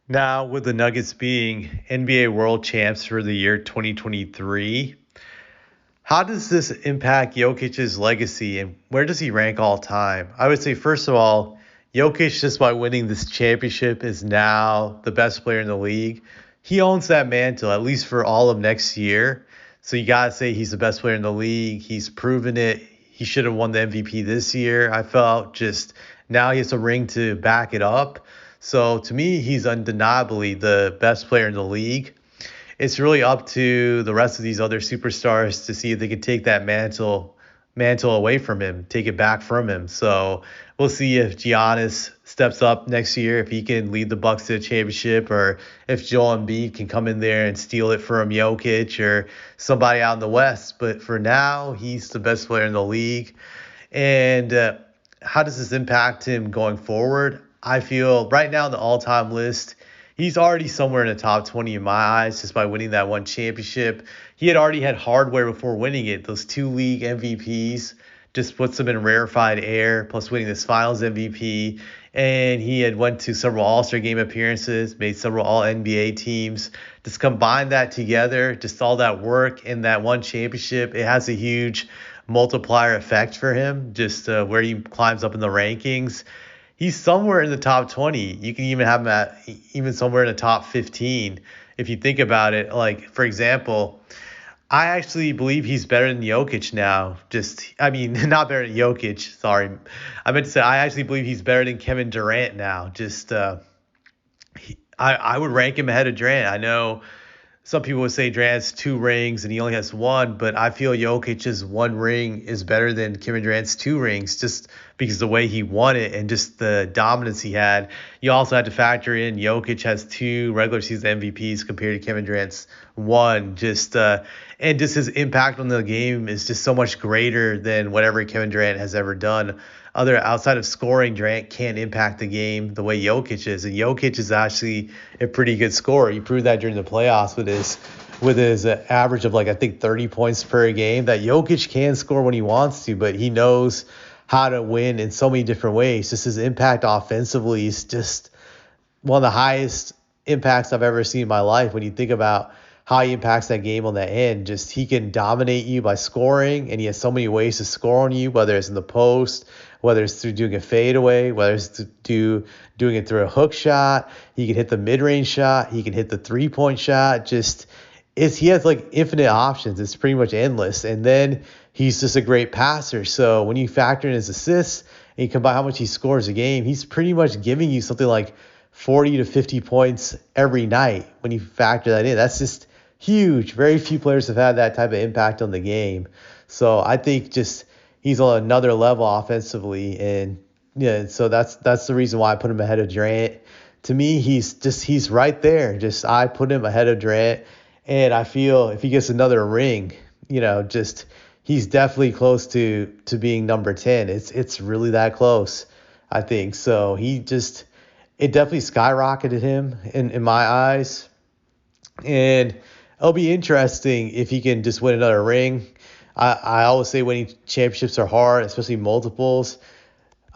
Now, with the Nuggets being NBA World Champs for the year 2023, how does this impact Jokic's legacy and where does he rank all time? I would say, first of all, Jokic, just by winning this championship, is now the best player in the league. He owns that mantle, at least for all of next year. So you got to say he's the best player in the league. He's proven it. He should have won the MVP this year. I felt just now he has a ring to back it up. So to me, he's undeniably the best player in the league. It's really up to the rest of these other superstars to see if they can take that mantle away from him, take it back from him. So we'll see if Giannis steps up next year, if he can lead the Bucks to a championship, or if Joel Embiid can come in there and steal it from Jokic or somebody out in the West. But for now, he's the best player in the league. And how does this impact him going forward? I feel right now in the all-time list, he's already somewhere in the top 20 in my eyes just by winning that one championship. He had already had hardware before winning it. Those two league MVPs just puts him in rarefied air, plus winning this finals MVP. And he had went to several All-Star game appearances, made several All-NBA teams. Just combine that together, just all that work in that one championship, it has a huge multiplier effect for him, just where he climbs up in the rankings. He's somewhere in the top 20. You can even have him at even somewhere in the top 15 if you think about it. Like, for example, I actually believe he's better than Jokic now. Not better than Jokic. Sorry. I meant to say I actually believe he's better than Kevin Durant now. I would rank him ahead of Durant. I know some people would say Durant has two rings and he only has one, but I feel Jokic's one ring is better than Kevin Durant's two rings just because the way he won it and just the dominance he had. You also had to factor in Jokic has two regular season MVPs compared to Kevin Durant's one. And just his impact on the game is just so much greater than whatever Kevin Durant has ever done. Other outside of scoring, Durant can't impact the game the way Jokic is, and Jokic is actually a pretty good scorer. He proved that during the playoffs with his average of like I think 30 points per game. That Jokic can score when he wants to, but he knows how to win in so many different ways. Just his impact offensively is just one of the highest impacts I've ever seen in my life. When you think about how he impacts that game on the end, just he can dominate you by scoring, and he has so many ways to score on you, whether it's in the post, whether it's through doing a fadeaway, whether it's doing it through a hook shot. He can hit the mid-range shot. He can hit the three-point shot. He has like infinite options. It's pretty much endless. And then he's just a great passer. So when you factor in his assists and you combine how much he scores a game, he's pretty much giving you something like 40 to 50 points every night when you factor that in. That's just huge. Very few players have had that type of impact on the game. So I think just he's on another level offensively, and yeah, so that's the reason why I put him ahead of Durant. To me, he's right there. Just I put him ahead of Durant, and I feel if he gets another ring, just he's definitely close to being number 10. It's really that close, I think. So it definitely skyrocketed him in my eyes. And it'll be interesting if he can just win another ring. I always say winning championships are hard, especially multiples.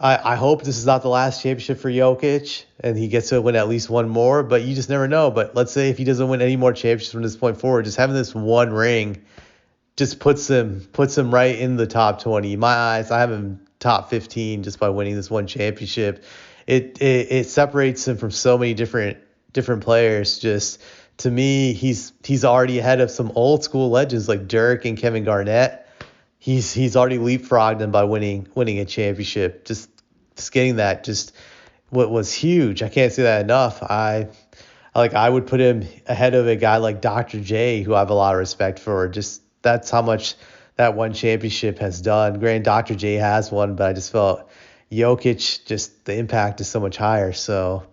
I hope this is not the last championship for Jokic and he gets to win at least one more, but you just never know. But let's say if he doesn't win any more championships from this point forward, just having this one ring just puts him right in the top 20. In my eyes, I have him top 15 just by winning this one championship. It separates him from so many different players. Just to me, he's already ahead of some old school legends like Dirk and Kevin Garnett. He's already leapfrogged them by winning a championship. Just getting that just what was huge. I can't say that enough. I would put him ahead of a guy like Dr. J, who I have a lot of respect for. Just that's how much that one championship has done. Granted, Dr. J has one, but I just felt Jokic, just the impact is so much higher. So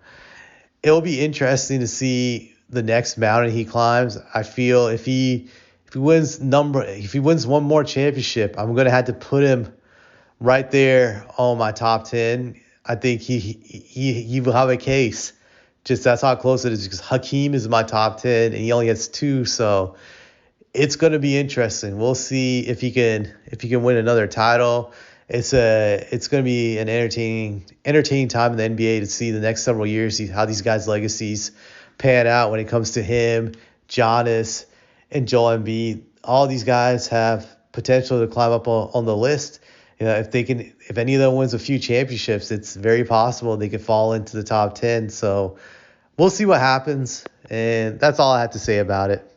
it'll be interesting to see the next mountain he climbs. I feel if he wins one more championship, I'm gonna have to put him right there on my top 10. I think he will have a case. Just that's how close it is because Hakeem is my top 10 and he only has two, so it's gonna be interesting. We'll see if he can win another title. it's going to be an entertaining time in the NBA to see the next several years, see how these guys' legacies pan out when it comes to him, Giannis, and Joel Embiid. All these guys have potential to climb up on the list. If any of them wins a few championships, it's very possible they could fall into the top 10. So we'll see what happens, and that's all I have to say about it.